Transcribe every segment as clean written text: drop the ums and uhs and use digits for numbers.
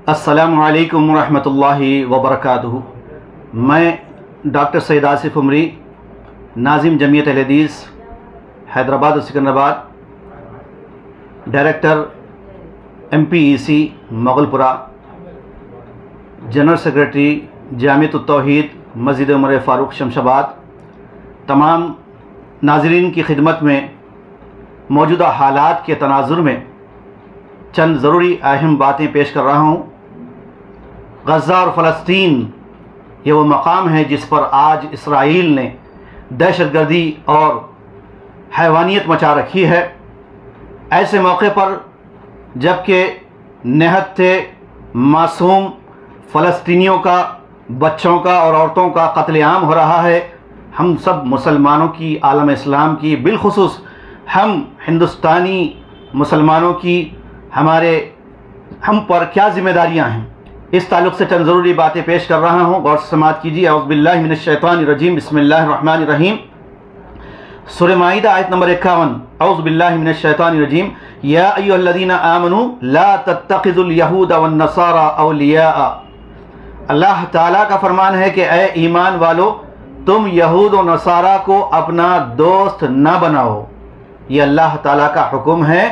अस्सलामु अलैकुम रहमतुल्लाहि व बरकातुहू। मैं डॉक्टर सैयद आसिफ उमरी, नाज़िम जमीयत अहले हदीस हैदराबाद और Secunderabad, director MPEC Moghalpura, general secretary Jamiat Ut Tauheed Masjid Umar Farooq Shamshabad, तमाम नाज़रीन की खिदमत में मौजूदा हालात के तनाजुर में चंद ज़रूरी अहम बातें पेश कर रहा हूँ। गज़ा और फ़लस्तीन ये वो मकाम है जिस पर आज इसराइल ने दहशतगर्दी और हैवानियत मचा रखी है। ऐसे मौके पर जबकि निहत्थे मासूम फ़लस्तीनियों का, बच्चों का और औरतों का कत्लेआम हो रहा है, हम सब मुसलमानों की, आलम इस्लाम की, बिलखुसूस हम हिंदुस्तानी मुसलमानों की हम पर क्या ज़िम्मेदारियां हैं, इस ताल्लुक़ से चंद ज़रूरी बातें पेश कर रहा हूँ। गौर से समाअत कीजिए। औज़ु बिल्लाहि मिनश शैतानिर रजीम, बिस्मिल्लाहिर रहमानिर रहीम। सूरह माइदा आयत नंबर 51। औज़ु बिल्लाहि मिनश शैतानिर रजीम। या अय्युहल्लज़ीना आमनू ला तत्तखिज़ुल यहूदा वन नसारा औलिया। अल्लाह ताला का फरमान है कि ए ईमान वालो, तुम यहूद और नसारा को अपना दोस्त न बनाओ। ये अल्लाह ताला का हुक्म है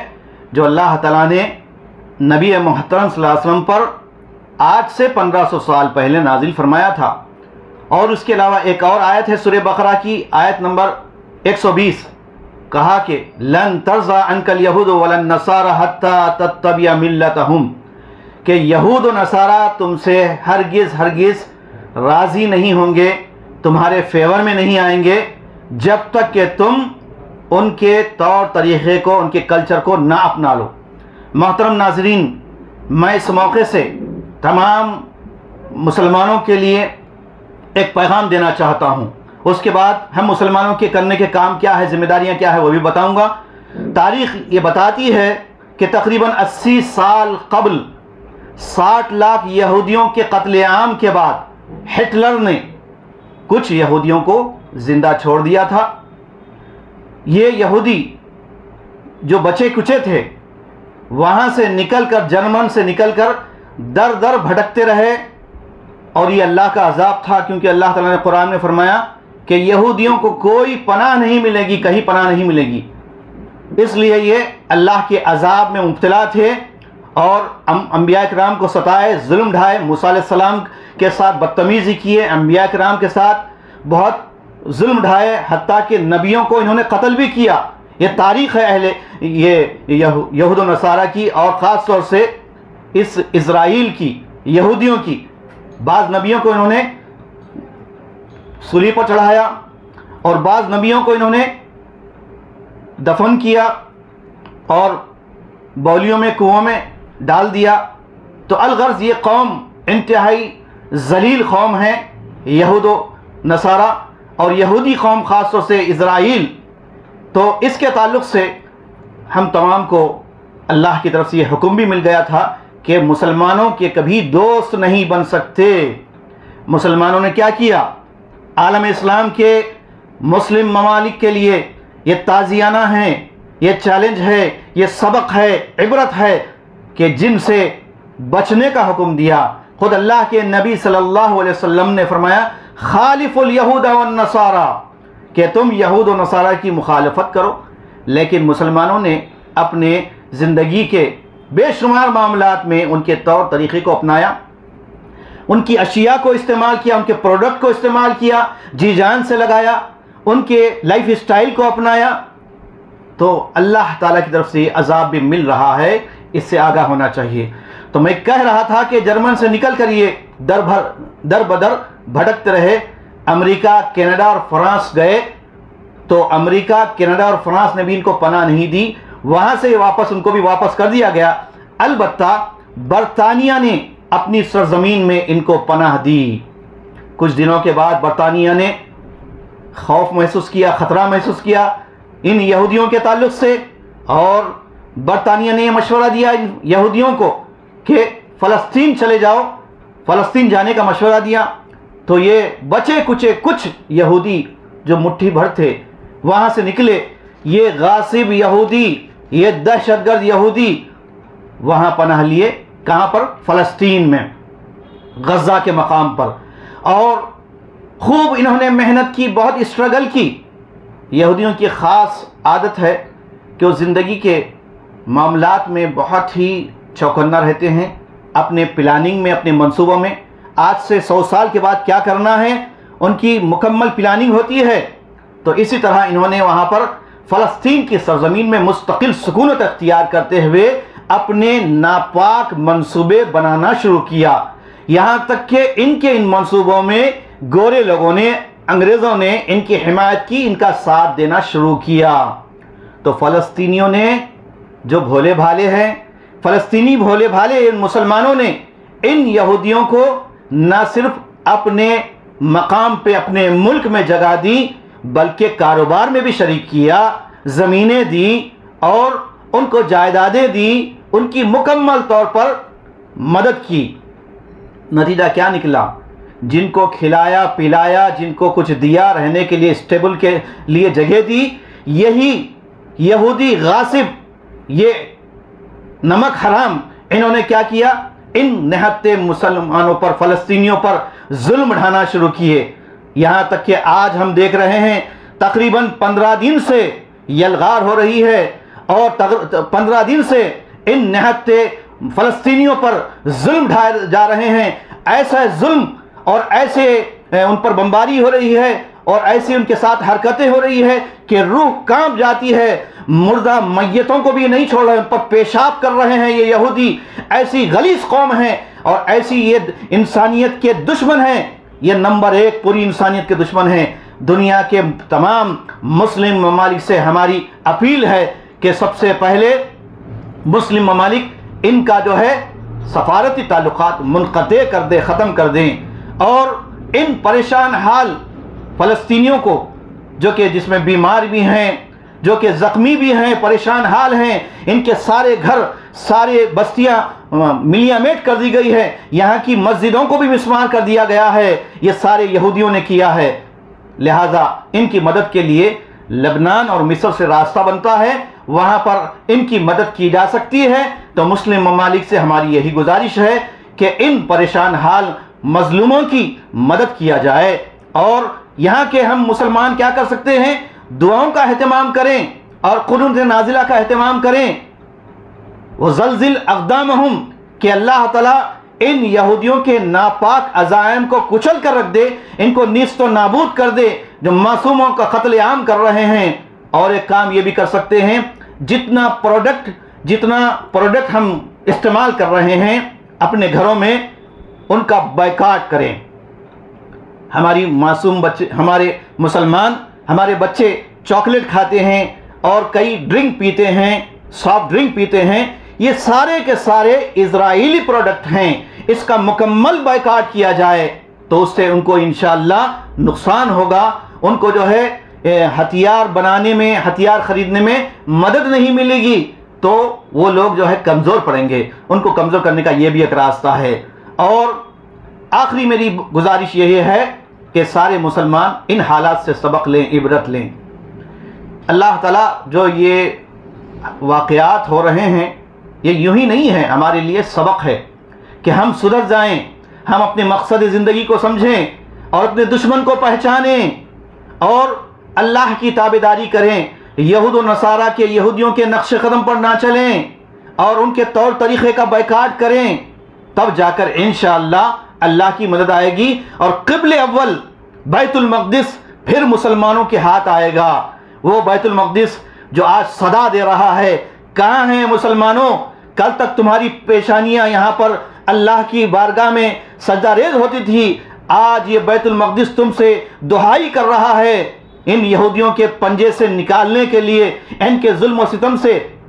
जो अल्लाह ताला ने नबी मोहतरम सल्लल्लाहु अलैहि वसल्लम पर आज से 1500 साल पहले नाजिल फरमाया था। और उसके अलावा एक और आयत है सूरह बकरा की आयत नंबर 120, कहा कि लन तर्ज़ा अनकल यहूद वलन नसारा हत्ता तत्तबिया मिल्लतहुम, कि यहूद और नसारा तुमसे हरगिज़ राज़ी नहीं होंगे, तुम्हारे फेवर में नहीं आएंगे जब तक कि तुम उनके तौर तरीक़े को, उनके कल्चर को ना अपना लो। मोहतरम नाज़रीन, मैं इस मौके से तमाम मुसलमानों के लिए एक पैगाम देना चाहता हूँ। उसके बाद हम मुसलमानों के करने के काम क्या है, जिम्मेदारियाँ क्या है, वो भी बताऊँगा। तारीख़ ये बताती है कि तकरीबन 80 साल कबल 60 लाख यहूदियों के कत्लेआम के बाद हिटलर ने कुछ यहूदियों को ज़िंदा छोड़ दिया था। ये यहूदी जो बचे कुचे थे, वहाँ से निकलकर, जर्मन से निकलकर दर दर भटकते रहे, और ये अल्लाह का अज़ाब था, क्योंकि अल्लाह ताला ने कुरान में फरमाया कि यहूदियों को कोई पनाह नहीं मिलेगी, कहीं पनाह नहीं मिलेगी। इसलिए ये अल्लाह के अज़ाब में मुब्तला थे और अंबिया किराम को सताए, जुल्म ढाए, मूसा अलैहिस्सलाम के साथ बदतमीज़ी किए, अंबिया किराम के साथ बहुत जुल्म ढाए, हत्ता कि नबियों को इन्होंने कत्ल भी किया। ये तारीख़ है अहले यहूद व नसारा की, और ख़ास तौर से इस इज़राइल की, यहूदियों की। बाज़ नबियों को इन्होंने सूली पर चढ़ाया और बाज़ नबियों को इन्होंने दफन किया और बौलियों में, कुओं में डाल दिया। तो अलगर्ज़ ये कौम इंतहाई ज़लील कौम है, यहूद व नसारा, और यहूदी कौम ख़ास तौर से इज़राइल। तो इसके ताल्लुक़ से हम तमाम को अल्लाह की तरफ से ये हुक्म भी मिल गया था कि मुसलमानों के कभी दोस्त नहीं बन सकते। मुसलमानों ने क्या किया? आलम इस्लाम के मुस्लिम ममालिक के लिए ये ताज़ियाना है, ये चैलेंज है, ये सबक है, इबरत है कि जिनसे बचने का हुक्म दिया। खुद अल्लाह के नबी सल्लल्लाहु अलैहि वसल्लम ने फरमाया, खालिफुल यहूदा वन नसारा, कि तुम यहूद व नसारा की मुखालफत करो। लेकिन मुसलमानों ने अपने ज़िंदगी के बेशुमार मामलात में उनके तौर तरीक़े को अपनाया, उनकी अशिया को इस्तेमाल किया, उनके प्रोडक्ट को इस्तेमाल किया, जी जान से लगाया, उनके लाइफ स्टाइल को अपनाया। तो अल्लाह ताला की तरफ से अज़ाब भी मिल रहा है, इससे आगाह होना चाहिए। तो मैं कह रहा था कि जर्मन से निकल कर ये दर बदर भटकते रहे, अमेरिका, कनाडा और फ्रांस गए, तो अमेरिका, कनाडा और फ्रांस ने भी इनको पनाह नहीं दी, वहाँ से उनको भी वापस कर दिया गया। अलबत्ता बरतानिया ने अपनी सरजमीन में इनको पनाह दी। कुछ दिनों के बाद बरतानिया ने खौफ महसूस किया, ख़तरा महसूस किया इन यहूदियों के ताल्लुक़ से, और बरतानिया ने मशवरा दिया इन यहूदियों को कि फ़लस्तीन चले जाओ, फ़लस्तीन जाने का मशवरा दिया। तो ये बचे कुचे कुछ यहूदी जो मुट्ठी भर थे वहाँ से निकले, ये गासिब यहूदी, ये दहशतगर्द यहूदी वहाँ पनाह लिए कहाँ पर? फ़लस्तीन में, गज़ा के मकाम पर। और खूब इन्होंने मेहनत की, बहुत स्ट्रगल की। यहूदियों की ख़ास आदत है कि वो ज़िंदगी के मामलात में बहुत ही चौकन्ना रहते हैं, अपने प्लानिंग में, अपने मंसूबों में। आज से 100 साल के बाद क्या करना है, उनकी मुकम्मल प्लानिंग होती है। तो इसी तरह इन्होंने वहाँ पर फ़लस्तीन की सरज़मीन में मुस्तकिल सुकूनत अख्तियार करते हुए अपने नापाक मंसूबे बनाना शुरू किया। यहाँ तक कि इनके इन मंसूबों में गोरे लोगों ने, अंग्रेज़ों ने इनकी हिमायत की, इनका साथ देना शुरू किया। तो फ़लस्तीनियों ने, जो भोले भाले हैं, फ़लस्तीनी भोले भाले इन मुसलमानों ने इन यहूदियों को न सिर्फ अपने मकाम पे, अपने मुल्क में जगह दी, बल्कि कारोबार में भी शरीक किया, ज़मीनें दी और उनको जायदादें दी, उनकी मुकम्मल तौर पर मदद की। नतीजा क्या निकला? जिनको खिलाया पिलाया, जिनको कुछ दिया, रहने के लिए स्टेबल के लिए जगह दी, यही यहूदी गासिब, ये नमक हराम, इन्होंने क्या किया? इन निहत्ते मुसलमानों पर, फ़लस्तीनियों पर जुल्म ढाना शुरू किए। यहाँ तक कि आज हम देख रहे हैं तकरीबन 15 दिन से यलगार हो रही है और 15 दिन से इन निहत्ते फ़लस्तीनियों पर जुल्म ढाए जा रहे हैं। ऐसा जुल्म और ऐसे उन पर बमबारी हो रही है और ऐसी उनके साथ हरकतें हो रही है कि रूह कांप जाती है। मुर्दा मैयतों को भी नहीं छोड़ रहे, उन पर पेशाब कर रहे हैं ये यहूदी। ऐसी गलीज़ कौम है और ऐसी ये इंसानियत के दुश्मन हैं। ये नंबर 1 पूरी इंसानियत के दुश्मन हैं। दुनिया के तमाम मुस्लिम ममालिक से हमारी अपील है कि सबसे पहले मुस्लिम ममालिक इनका जो है सफारती ताल्लुकात मुनक़ते कर दे, ख़त्म कर दें और इन परेशान हाल फ़लस्तीनियों को, जो कि जिसमें बीमार भी हैं, जो कि ज़ख्मी भी हैं, परेशान हाल हैं, इनके सारे घर, सारे बस्तियाँ मिलियामेट कर दी गई है। यहाँ की मस्जिदों को भी मिस्मार कर दिया गया है। ये सारे यहूदियों ने किया है। लिहाजा इनकी मदद के लिए लबनान और मिस्र से रास्ता बनता है, वहाँ पर इनकी मदद की जा सकती है। तो मुस्लिम ममालिक से हमारी यही गुजारिश है कि इन परेशान हाल मजलूमों की मदद किया जाए। और यहाँ के हम मुसलमान क्या कर सकते हैं? दुआओं का एहतमाम करें और कुनूत नाजिला का एहतमाम करें। वो ज़लज़िल अक़दामहुम, कि अल्लाह ताला इन यहूदियों के नापाक अज़ाइम को कुचल कर रख दे, इनको नीस्त नाबूद कर दे, जो मासूमों का कत्लेआम कर रहे हैं। और एक काम ये भी कर सकते हैं, जितना प्रोडक्ट हम इस्तेमाल कर रहे हैं अपने घरों में, उनका बायकाट करें। हमारी मासूम बच्चे, हमारे मुसलमान, हमारे बच्चे चॉकलेट खाते हैं और कई ड्रिंक पीते हैं, सॉफ्ट ड्रिंक पीते हैं। ये सारे के सारे इजराइली प्रोडक्ट हैं। इसका मुकम्मल बायकाट किया जाए तो उससे उनको इंशाअल्लाह नुकसान होगा। उनको जो है हथियार बनाने में, हथियार ख़रीदने में मदद नहीं मिलेगी, तो वो लोग जो है कमज़ोर पड़ेंगे। उनको कमज़ोर करने का ये भी एक रास्ता है। और आखिरी मेरी गुजारिश यही है कि सारे मुसलमान इन हालात से सबक लें, इबरत लें। अल्लाह ताला जो ये वाक़यात हो रहे हैं, ये यूं ही नहीं है, हमारे लिए सबक है कि हम सुधर जाएं, हम अपने मकसद ज़िंदगी को समझें और अपने दुश्मन को पहचानें और अल्लाह की ताबेदारी करें। यहूद व नसारा के, यहूदियों के नक्श कदम पर ना चलें और उनके तौर तरीक़े का बायकाट करें। तब जाकर इंशाअल्लाह अल्लाह की मदद आएगी और क़िबले अव्वल बैतुल मक़दिस फिर मुसलमानों के हाथ आएगा। वो बैतुल मक़दिस जो आज सदा दे रहा है, कहाँ हैं मुसलमानों? कल तक तुम्हारी पेशानियाँ यहाँ पर अल्लाह की बारगाह में सजदा रेज़ होती थी। आज ये बैतुल मक़दिस तुमसे दुहाई कर रहा है इन यहूदियों के पंजे से निकालने के लिए, इनके जुल्म व सितम से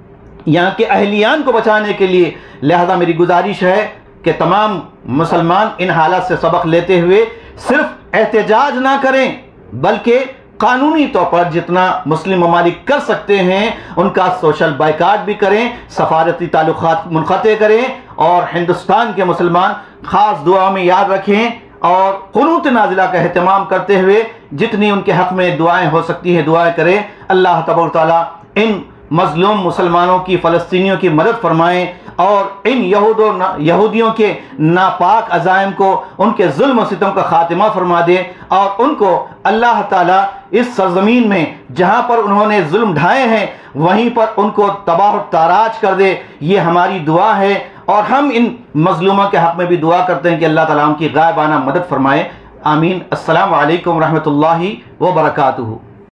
यहाँ के अहलियान को बचाने के लिए। लिहाजा मेरी गुजारिश है कि तमाम मुसलमान इन हालात से सबक लेते हुए सिर्फ एहतजाज ना करें, बल्कि कानूनी तौर पर जितना मुस्लिम ममालिक कर सकते हैं उनका सोशल बायकाट भी करें, सफारती ताल्लुकात मुनक़ते करें और हिंदुस्तान के मुसलमान ख़ास दुआ में याद रखें और कुनूत नाजिला का एहतमाम करते हुए जितनी उनके हक़ में दुआएं हो सकती हैं दुआएं करें। अल्लाह तबारक व तआला इन मज़लूम मुसलमानों की, फ़लस्तीनियों की मदद फरमाएँ। और इन यहूदियों के नापाक अज़ाइम को, उनके जुल्म सितम का ख़ात्मा फरमा दे और उनको अल्लाह ताला इस सरज़मीन में जहाँ पर उन्होंने जुल्म ढाए हैं वहीं पर उनको तबाह ताराज कर दे। ये हमारी दुआ है और हम इन मज़लूमों के हक़ में भी दुआ करते हैं कि अल्लाह ताला उनकी गायबाना मदद फरमाए। आमीन। अस्सलामु अलैकुम रहमतुल्लाहि व बरकातुहू।